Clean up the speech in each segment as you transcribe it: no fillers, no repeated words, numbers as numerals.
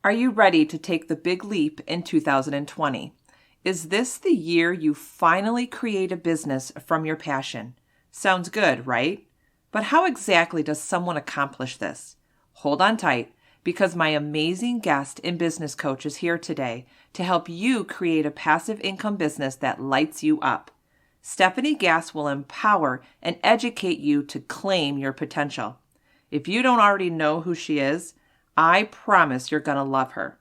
Are you ready to take the big leap in 2020? Is this the year you finally create a business from your passion? Sounds good, right? But how exactly does someone accomplish this? Hold on tight, because my amazing guest and business coach is here today to help you create a passive income business that lights you up. Stefanie Gass will empower and educate you to claim your potential. If you don't already know who she is, I promise you're going to love her.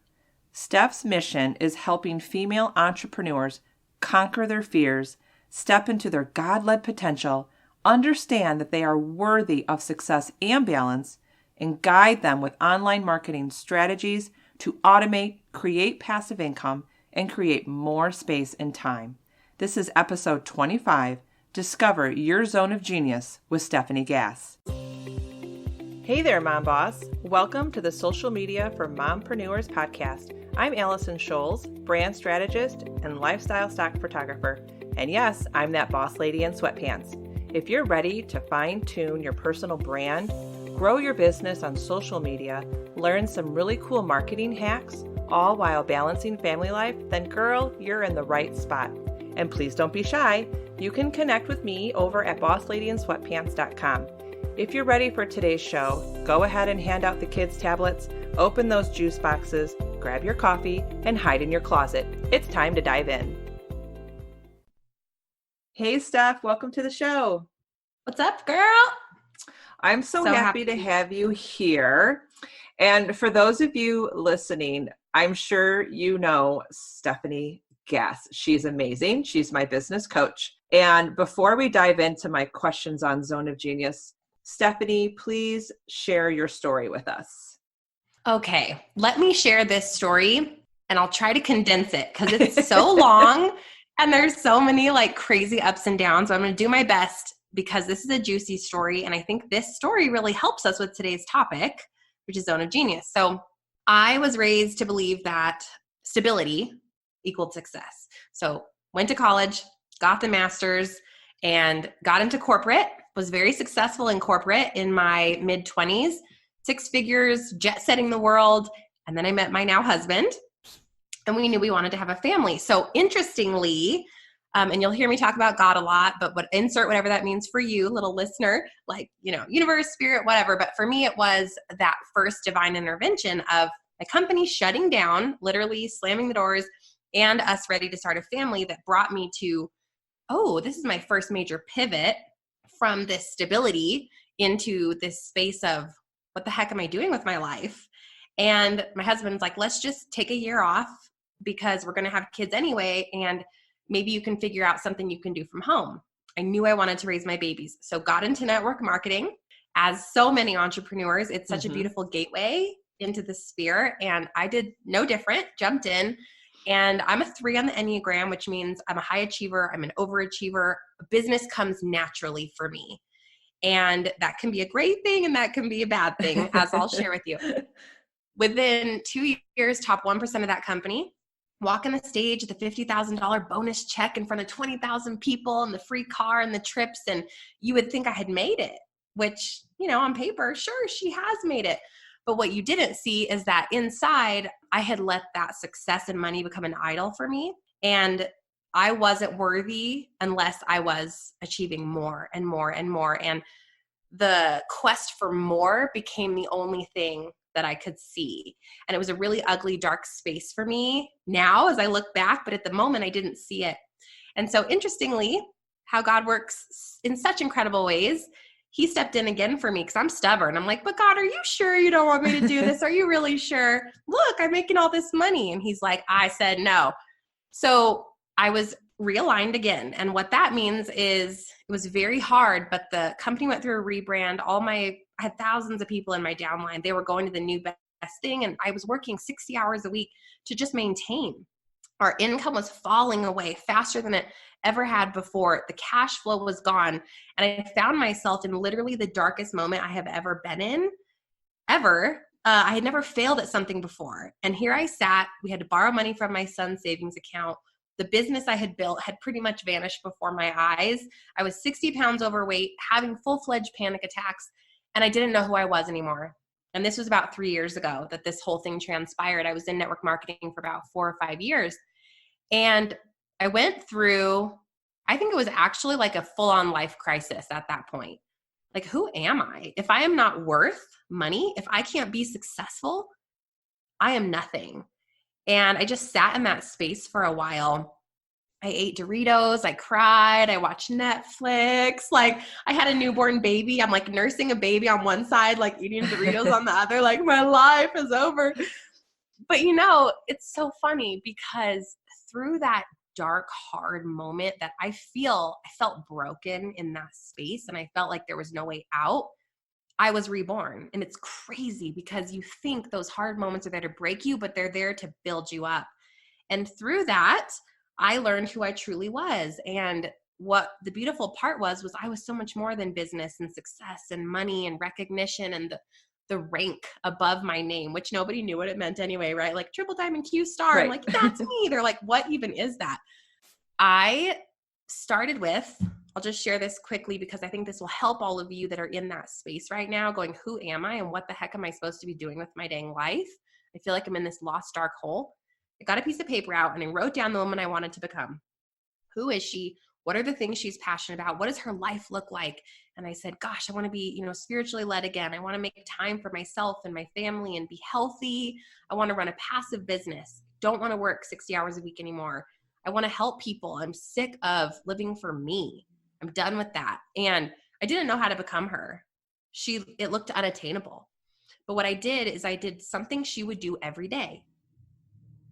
Stef's mission is helping female entrepreneurs conquer their fears, step into their God-led potential, understand that they are worthy of success and balance, and guide them with online marketing strategies to automate, create passive income, and create more space and time. This is episode 25, Discover Your Zone of Genius with Stefanie Gass. Hey there, Mom Boss. Welcome to the Social Media for Mompreneurs podcast. I'm Allison Scholes, brand strategist and lifestyle stock photographer. And yes, I'm that boss lady in sweatpants. If you're ready to fine-tune your personal brand, grow your business on social media, learn some really cool marketing hacks, all while balancing family life, then girl, you're in the right spot. And please don't be shy. You can connect with me over at bossladyinsweatpants.com. If you're ready for today's show, go ahead and hand out the kids' tablets, open those juice boxes, grab your coffee, and hide in your closet. It's time to dive in. Hey, Steph, welcome to the show. What's up, girl? I'm so happy to have you here. And for those of you listening, I'm sure you know Stefanie Gass. She's amazing. She's my business coach. And before we dive into my questions on Zone of Genius, Stefanie, please share your story with us. Okay, let me share this story and I'll try to condense it because it's so long and there's so many like crazy ups and downs. So I'm going to do my best because this is a juicy story. And I think this story really helps us with today's topic, which is Zone of Genius. So I was raised to believe that stability equaled success. So went to college, got the master's, and got into corporate, was very successful in corporate in my mid-20s, 6 figures, jet setting the world. And then I met my now husband and we knew we wanted to have a family. So interestingly, and you'll hear me talk about God a lot, but insert whatever that means for you, little listener, like, universe, spirit, whatever. But for me, it was that first divine intervention of my company shutting down, literally slamming the doors, and us ready to start a family that brought me to, oh, this is my first major pivot from this stability into this space of what the heck am I doing with my life? And my husband's like, let's just take a year off because we're going to have kids anyway. And maybe you can figure out something you can do from home. I knew I wanted to raise my babies. So got into network marketing. As so many entrepreneurs, it's such a beautiful gateway into the sphere. And I did no different, jumped in. And I'm a 3 on the Enneagram, which means I'm a high achiever. I'm an overachiever. Business comes naturally for me. And that can be a great thing and that can be a bad thing, as I'll share with you. Within 2 years, top 1% of that company, walking the stage, the $50,000 bonus check in front of 20,000 people and the free car and the trips. And you would think I had made it, which, on paper, sure, she has made it. But what you didn't see is that inside, I had let that success and money become an idol for me. And I wasn't worthy unless I was achieving more and more and more. And the quest for more became the only thing that I could see. And it was a really ugly, dark space for me now as I look back, but at the moment I didn't see it. And so interestingly, how God works in such incredible ways, he stepped in again for me because I'm stubborn. I'm like, but God, are you sure you don't want me to do this? Are you really sure? Look, I'm making all this money. And he's like, I said no. So I was realigned again. And what that means is it was very hard, but the company went through a rebrand. I had thousands of people in my downline. They were going to the new best thing. And I was working 60 hours a week to just maintain. Our income was falling away faster than it ever had before. The cash flow was gone. And I found myself in literally the darkest moment I have ever been in, ever. I had never failed at something before. And here I sat. We had to borrow money from my son's savings account. The business I had built had pretty much vanished before my eyes. I was 60 pounds overweight, having full-fledged panic attacks, and I didn't know who I was anymore. And this was about 3 years ago that this whole thing transpired. I was in network marketing for about 4 or 5 years. And I went through, I think it was actually like a full-on life crisis at that point. Like, who am I? If I am not worth money, if I can't be successful, I am nothing. And I just sat in that space for a while. I ate Doritos, I cried, I watched Netflix. Like, I had a newborn baby. I'm like nursing a baby on one side, like eating Doritos on the other, like my life is over. But it's so funny because through that dark, hard moment that I felt broken in that space and I felt like there was no way out, I was reborn. And it's crazy because you think those hard moments are there to break you, but they're there to build you up. And through that, I learned who I truly was. And what the beautiful part was I was so much more than business and success and money and recognition and the rank above my name, which nobody knew what it meant anyway, right? Like triple diamond Q star. Right. I'm like, that's me. They're like, what even is that? I started with, I'll just share this quickly because I think this will help all of you that are in that space right now going, who am I and what the heck am I supposed to be doing with my dang life? I feel like I'm in this lost dark hole. I got a piece of paper out and I wrote down the woman I wanted to become. Who is she? What are the things she's passionate about? What does her life look like? And I said, gosh, I want to be, spiritually led again. I want to make time for myself and my family and be healthy. I want to run a passive business. Don't want to work 60 hours a week anymore. I want to help people. I'm sick of living for me. I'm done with that. And I didn't know how to become her. It looked unattainable. But what I did is I did something she would do every day.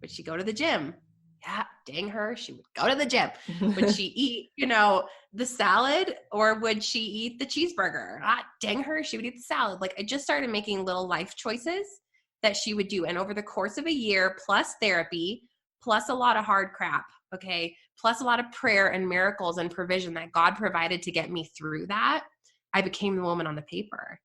Would she go to the gym? Yeah, dang her. She would go to the gym. Would she eat, the salad or would she eat the cheeseburger? Dang her. She would eat the salad. Like, I just started making little life choices that she would do. And over the course of a year, plus therapy, plus a lot of hard crap, okay, plus a lot of prayer and miracles and provision that God provided to get me through that, I became the woman on the paper.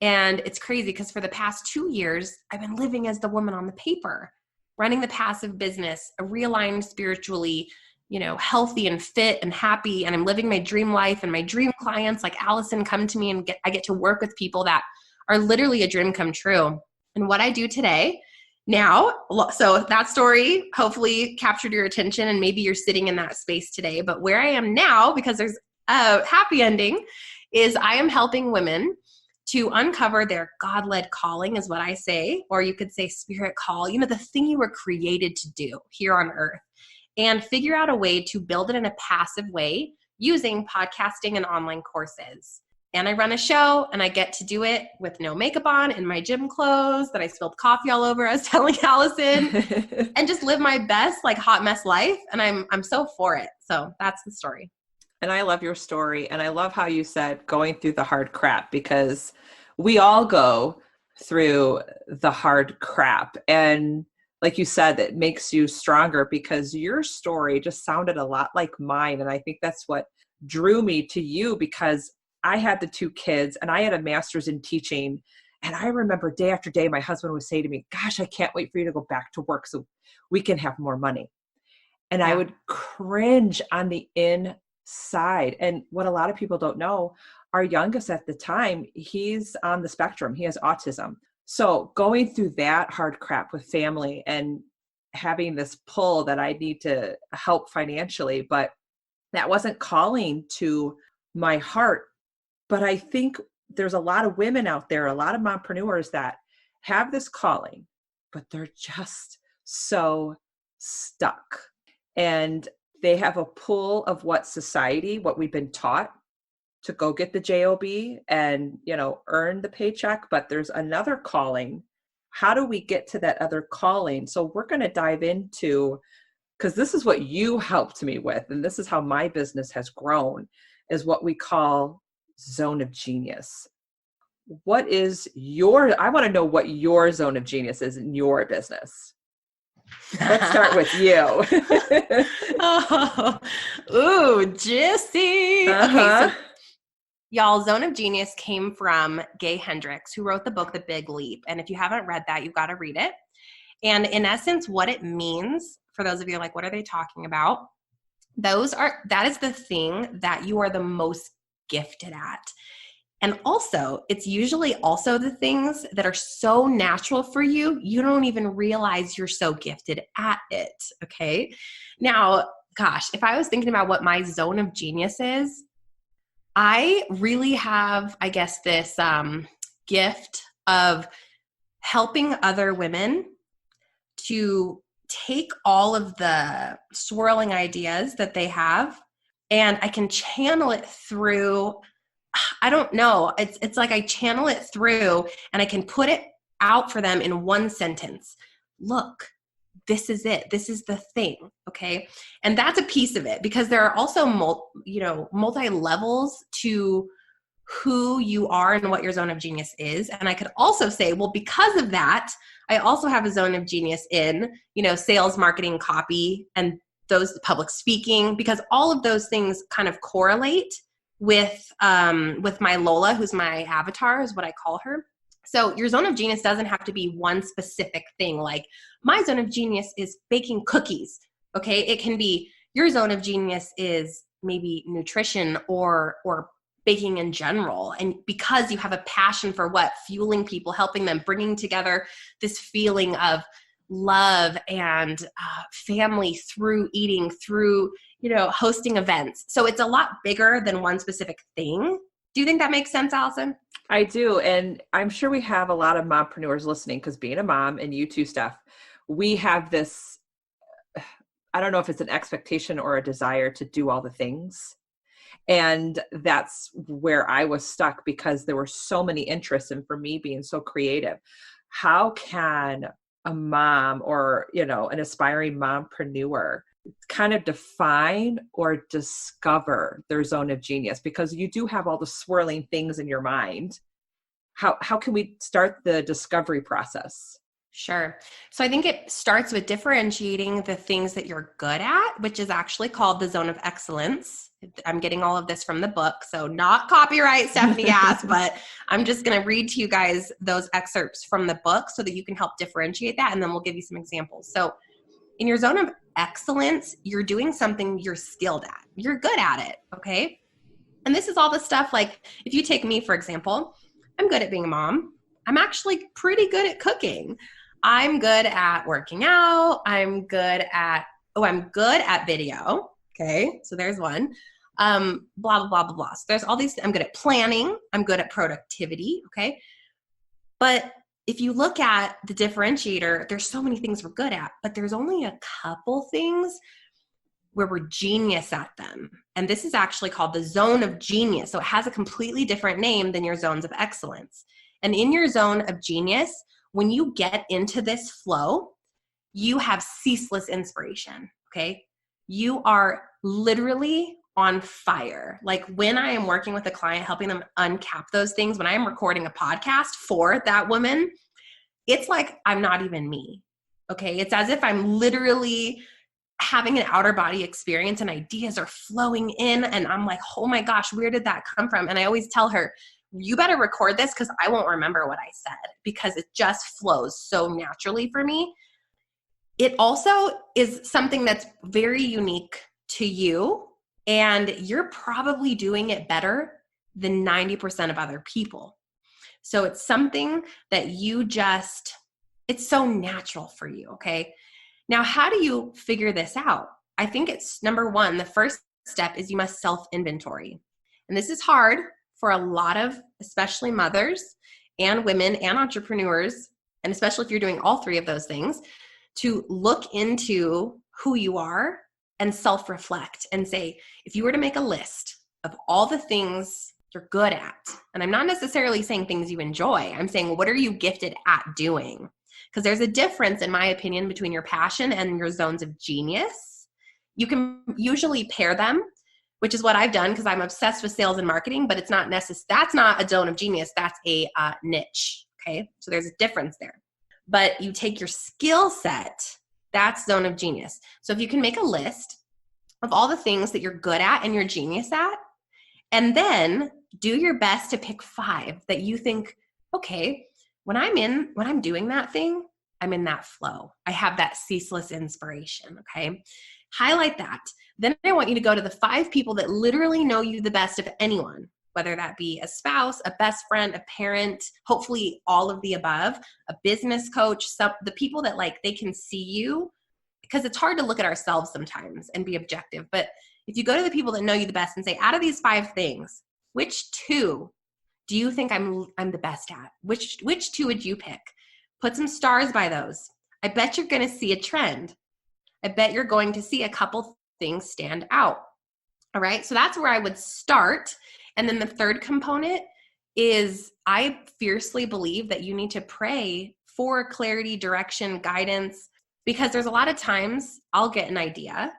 And it's crazy because for the past 2 years, I've been living as the woman on the paper, running the passive business, realigned spiritually, healthy and fit and happy. And I'm living my dream life, and my dream clients like Allison come to me and I get to work with people that are literally a dream come true. And what I do today now, so that story hopefully captured your attention and maybe you're sitting in that space today. But where I am now, because there's a happy ending, is I am helping women to uncover their God-led calling is what I say, or you could say spirit call, the thing you were created to do here on earth, and figure out a way to build it in a passive way using podcasting and online courses. And I run a show and I get to do it with no makeup on in my gym clothes that I spilled coffee all over, I was telling Allison, and just live my best like hot mess life. And I'm so for it. So that's the story. And I love your story. And I love how you said going through the hard crap, because we all go through the hard crap. And like you said, it makes you stronger because your story just sounded a lot like mine. And I think that's what drew me to you, because I had the 2 kids and I had a master's in teaching. And I remember day after day, my husband would say to me, gosh, I can't wait for you to go back to work so we can have more money. And I would cringe on the inside. And what a lot of people don't know, our youngest at the time, he's on the spectrum. He has autism. So going through that hard crap with family and having this pull that I need to help financially, but that wasn't calling to my heart. But I think there's a lot of women out there, a lot of mompreneurs that have this calling, but they're just so stuck. And they have a pull of what we've been taught to go get the job and, earn the paycheck. But there's another calling. How do we get to that other calling? So we're going to dive into, because this is what you helped me with, and this is how my business has grown, is what we call zone of genius. What is I want to know what your zone of genius is in your business. Let's start with you. Juicy. Okay, so y'all, Zone of Genius came from Gay Hendricks, who wrote the book, The Big Leap. And if you haven't read that, you've got to read it. And in essence, what it means, for those of you like, what are they talking about? That is the thing that you are the most gifted at. And also, it's usually also the things that are so natural for you, you don't even realize you're so gifted at it. Okay. Now, gosh, if I was thinking about what my zone of genius is, I really have, I guess, this gift of helping other women to take all of the swirling ideas that they have, and I can channel it through, I don't know, it's like I channel it through and I can put it out for them in one sentence. Look, this is it. This is the thing. Okay. And that's a piece of it, because there are also multi levels to who you are and what your zone of genius is. And I could also say, well, because of that, I also have a zone of genius in, sales, marketing, copy, and those public speaking, because all of those things kind of correlate with my Lola, who's my avatar, is what I call her. So your zone of genius doesn't have to be one specific thing. Like, my zone of genius is baking cookies. Okay. It can be your zone of genius is maybe nutrition or baking in general. And because you have a passion for fueling people, helping them, bringing together this feeling of love and family through eating, through, hosting events. So it's a lot bigger than one specific thing. Do you think that makes sense, Allison? I do. And I'm sure we have a lot of mompreneurs listening, because being a mom, and you too, Stef, we have this, I don't know if it's an expectation or a desire to do all the things. And that's where I was stuck, because there were so many interests. And for me, being so creative, how can a mom or, an aspiring mompreneur kind of define or discover their zone of genius? Because you do have all the swirling things in your mind. How can we start the discovery process? Sure. So I think it starts with differentiating the things that you're good at, which is actually called the zone of excellence. I'm getting all of this from the book, so not copyright Stefanie Gass, but I'm just going to read to you guys those excerpts from the book so that you can help differentiate that, and then we'll give you some examples. So in your zone of excellence, you're doing something you're skilled at. You're good at it, okay? And this is all the stuff, like, if you take me, for example, I'm good at being a mom. I'm actually pretty good at cooking. I'm good at working out. I'm good at video. Okay. So there's one. Blah, blah, blah, blah, blah. So there's all these. I'm good at planning. I'm good at productivity. Okay. But if you look at the differentiator, there's so many things we're good at, but there's only a couple things where we're genius at them. And this is actually called the zone of genius. So it has a completely different name than your zones of excellence. And in your zone of genius, when you get into this flow, you have ceaseless inspiration, okay? You are literally on fire. Like, when I am working with a client, helping them uncap those things, when I am recording a podcast for that woman, it's like I'm not even me, okay? It's as if I'm literally having an outer body experience and ideas are flowing in, and I'm like, oh my gosh, where did that come from? And I always tell her, you better record this, because I won't remember what I said, because it just flows so naturally for me. It also is something that's very unique to you, and you're probably doing it better than 90% of other people. So it's something that it's so natural for you, okay? Now, how do you figure this out? I think it's number one, the first step is you must self-inventory. And this is hard for a lot of, especially mothers and women and entrepreneurs, and especially if you're doing all three of those things, to look into who you are and self-reflect and say, if you were to make a list of all the things you're good at, and I'm not necessarily saying things you enjoy, I'm saying, what are you gifted at doing? Because there's a difference, in my opinion, between your passion and your zones of genius. You can usually pair them, which is what I've done, because I'm obsessed with sales and marketing, but it's not that's not a zone of genius. That's a niche. Okay. So there's a difference there. But you take your skill set, that's zone of genius. So if you can make a list of all the things that you're good at and you're genius at, and then do your best to pick 5 that you think, okay, when I'm doing that thing, I'm in that flow. I have that ceaseless inspiration. Okay. Highlight that. Then I want you to go to the 5 people that literally know you the best of anyone. whether that be a spouse, a best friend, a parent, hopefully all of the above, a business coach, the people that like, they can see you, because it's hard to look at ourselves sometimes and be objective. But if you go to the people that know you the best and say, out of these 5 things, which 2 do you think I'm the best at? Which 2 would you pick? Put some stars by those. I bet you're going to see a trend. I bet you're going to see a couple things stand out. All right. So that's where I would start. And then the third component is I fiercely believe that you need to pray for clarity, direction, guidance, because there's a lot of times I'll get an idea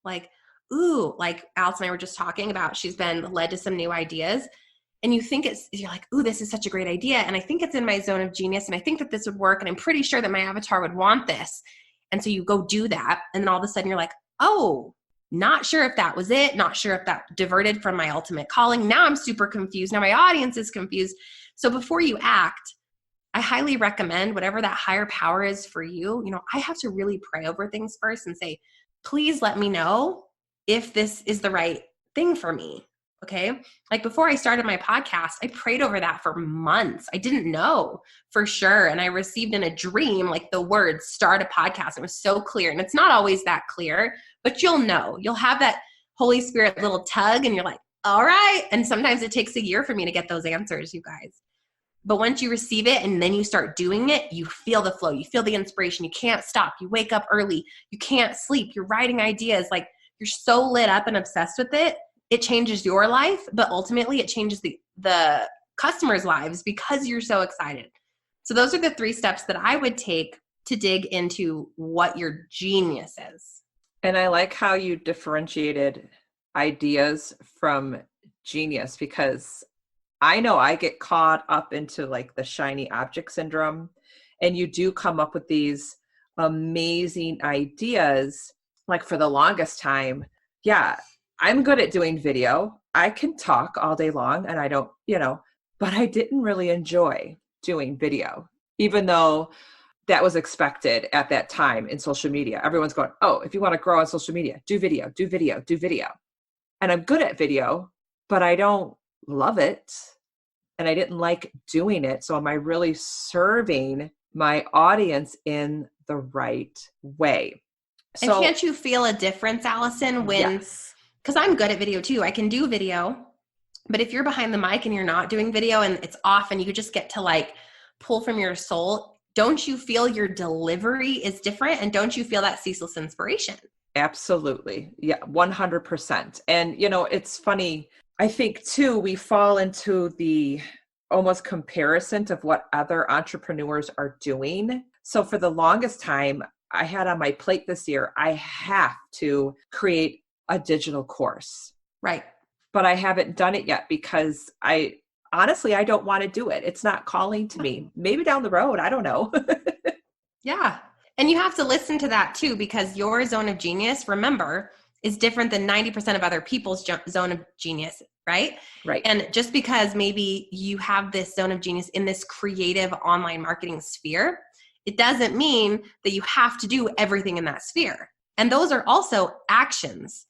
like, ooh, like Alice and I were just talking about, she's been led to some new ideas. And you think you're like, ooh, this is such a great idea. And I think it's in my zone of genius. And I think that this would work. And I'm pretty sure that my avatar would want this. And so you go do that. And then all of a sudden you're like, oh, not sure if that was it. Not sure if that diverted from my ultimate calling. Now I'm super confused. Now my audience is confused. So before you act, I highly recommend whatever that higher power is for you. You know, I have to really pray over things first and say, please let me know if this is the right thing for me. Okay. Like before I started my podcast, I prayed over that for months. I didn't know for sure. And I received in a dream, like the words start a podcast. It was so clear. And it's not always that clear, but you'll know, you'll have that Holy Spirit little tug and you're like, all right. And sometimes it takes a year for me to get those answers, you guys. But once you receive it and then you start doing it, you feel the flow, you feel the inspiration. You can't stop. You wake up early. You can't sleep. You're writing ideas. Like you're so lit up and obsessed with it. It changes your life, but ultimately it changes the customers' lives because you're so excited. So those are the 3 steps that I would take to dig into what your genius is. And I like how you differentiated ideas from genius, because I know I get caught up into like the shiny object syndrome, and you do come up with these amazing ideas. Like for the longest time, yeah, I'm good at doing video. I can talk all day long and I don't, but I didn't really enjoy doing video, even though that was expected at that time in social media. Everyone's going, oh, if you want to grow on social media, do video, do video, do video. And I'm good at video, but I don't love it. And I didn't like doing it. So am I really serving my audience in the right way? And can't you feel a difference, Allison, when, yes. Because I'm good at video too. I can do video, but if you're behind the mic and you're not doing video and it's off and you just get to like pull from your soul, don't you feel your delivery is different? And don't you feel that ceaseless inspiration? Absolutely. Yeah, 100%. And, it's funny. I think too, we fall into the almost comparison of what other entrepreneurs are doing. So for the longest time, I had on my plate this year, I have to create a digital course. Right. But I haven't done it yet because I don't want to do it. It's not calling to me. Maybe down the road, I don't know. Yeah. And you have to listen to that too, because your zone of genius, remember, is different than 90% of other people's zone of genius, right? Right. And just because maybe you have this zone of genius in this creative online marketing sphere, it doesn't mean that you have to do everything in that sphere. And those are also actions.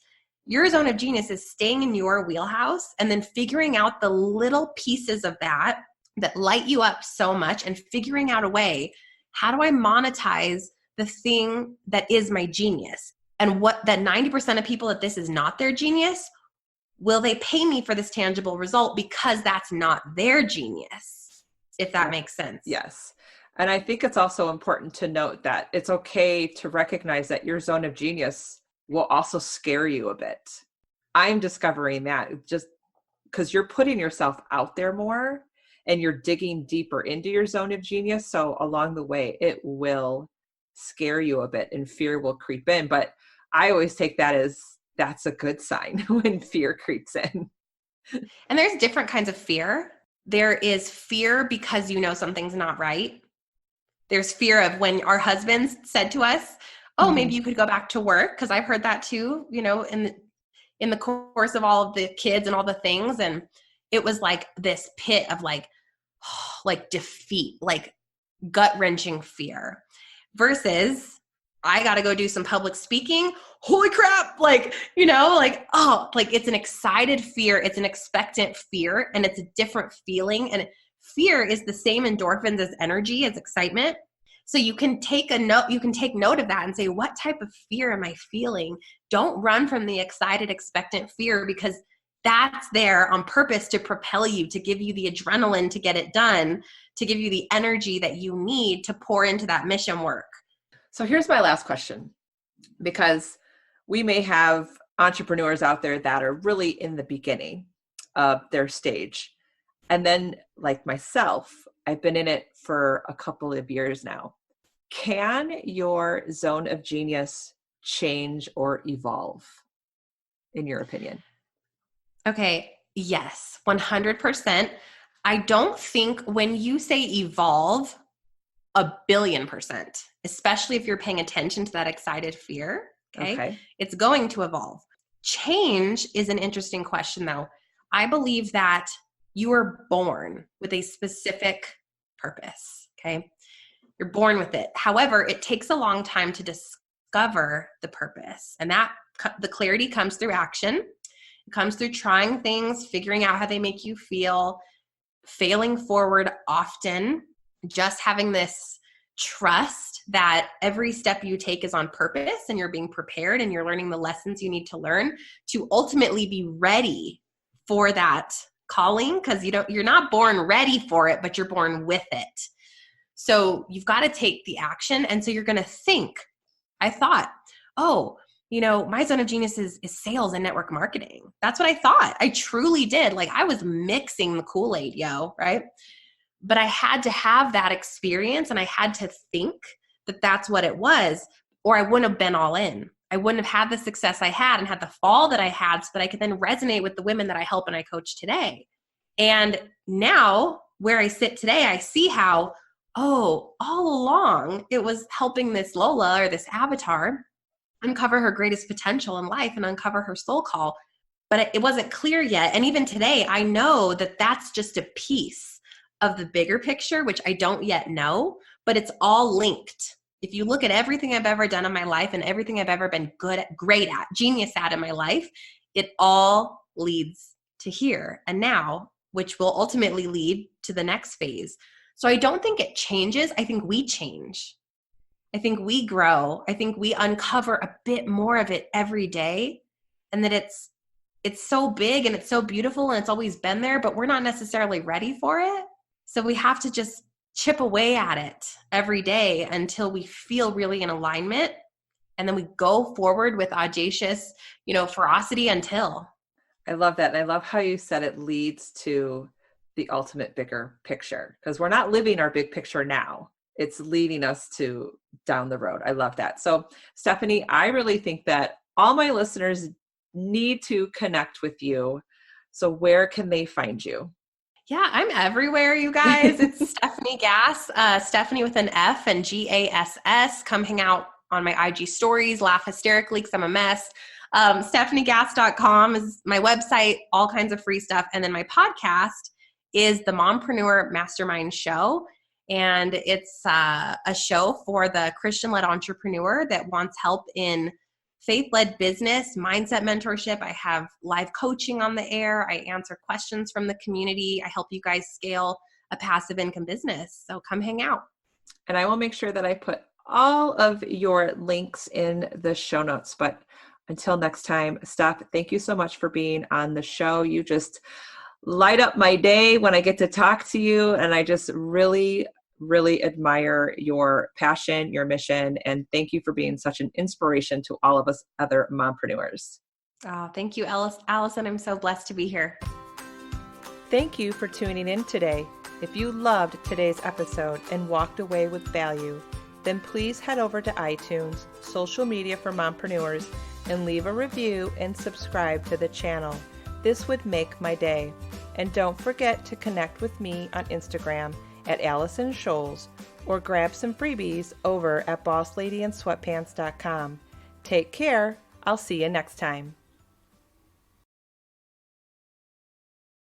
Your zone of genius is staying in your wheelhouse and then figuring out the little pieces of that light you up so much and figuring out a way, how do I monetize the thing that is my genius? And what that 90% of people, if this is not their genius, will they pay me for this tangible result because that's not their genius, if that makes sense? Yes. And I think it's also important to note that it's okay to recognize that your zone of genius will also scare you a bit. I'm discovering that just because you're putting yourself out there more and you're digging deeper into your zone of genius. So along the way, it will scare you a bit and fear will creep in. But I always take that as that's a good sign when fear creeps in. And there's different kinds of fear. There is fear because you know something's not right. There's fear of when our husbands said to us, oh, maybe you could go back to work. Because I've heard that too, in the course of all of the kids and all the things. And it was like this pit of like defeat, like gut-wrenching fear versus I got to go do some public speaking. Holy crap. Like, you know, like, oh, like it's an excited fear. It's an expectant fear, and it's a different feeling. And fear is the same endorphins as energy, as excitement. So you can take note of that and say, what type of fear am I feeling? Don't run from the excited, expectant fear, because that's there on purpose to propel you, to give you the adrenaline to get it done, to give you the energy that you need to pour into that mission work. So here's my last question, because we may have entrepreneurs out there that are really in the beginning of their stage. And then, like myself, I've been in it for a couple of years now. Can your zone of genius change or evolve, in your opinion? Okay, yes, 100%. I don't think when you say evolve, 1,000,000,000%, especially if you're paying attention to that excited fear, okay? It's going to evolve. Change is an interesting question, though. I believe that you are born with a specific purpose, okay? You're born with it. However, it takes a long time to discover the purpose, and that the clarity comes through action. It comes through trying things, figuring out how they make you feel, failing forward often, just having this trust that every step you take is on purpose and you're being prepared and you're learning the lessons you need to learn to ultimately be ready for that calling, because you're not born ready for it, but you're born with it. So you've got to take the action. And so you're going to think, I thought, oh, you know, my zone of genius is sales and network marketing. That's what I thought. I truly did. Like, I was mixing the Kool-Aid, right? But I had to have that experience, and I had to think that that's what it was, or I wouldn't have been all in. I wouldn't have had the success I had and had the fall that I had, so that I could then resonate with the women that I help and I coach today. And now, where I sit today, I see how, oh, all along, it was helping this Lola, or this avatar, uncover her greatest potential in life and uncover her soul call. But it wasn't clear yet. And even today, I know that that's just a piece of the bigger picture, which I don't yet know, but it's all linked. If you look at everything I've ever done in my life and everything I've ever been great at, genius at in my life, it all leads to here and now, which will ultimately lead to the next phase. So I don't think it changes. I think we change. I think we grow. I think we uncover a bit more of it every day, and that it's so big and it's so beautiful and it's always been there, but we're not necessarily ready for it. So we have to just chip away at it every day until we feel really in alignment. And then we go forward with audacious, ferocity until. I love that. And I love how you said it leads to the ultimate bigger picture, because we're not living our big picture now. It's leading us to down the road. I love that. So Stefanie, I really think that all my listeners need to connect with you. So where can they find you? Yeah, I'm everywhere, you guys. It's Stefanie Gass, Stefanie with an F and Gass. Come hang out on my IG stories, laugh hysterically because I'm a mess. StefanieGass.com is my website, all kinds of free stuff. And then my podcast is the Mompreneur Mastermind Show. And it's a show for the Christian-led entrepreneur that wants help in faith-led business, mindset mentorship. I have live coaching on the air. I answer questions from the community. I help you guys scale a passive income business. So come hang out. And I will make sure that I put all of your links in the show notes. But until next time, Steph, thank you so much for being on the show. You just light up my day when I get to talk to you. And I just really admire your passion, your mission, and thank you for being such an inspiration to all of us other mompreneurs. Oh, thank you, Allison. I'm so blessed to be here. Thank you for tuning in today. If you loved today's episode and walked away with value, then please head over to iTunes, social media for mompreneurs, and leave a review and subscribe to the channel. This would make my day. And don't forget to connect with me on Instagram at Allison Scholes, or grab some freebies over at bossladyandsweatpants.com. Take care. I'll see you next time.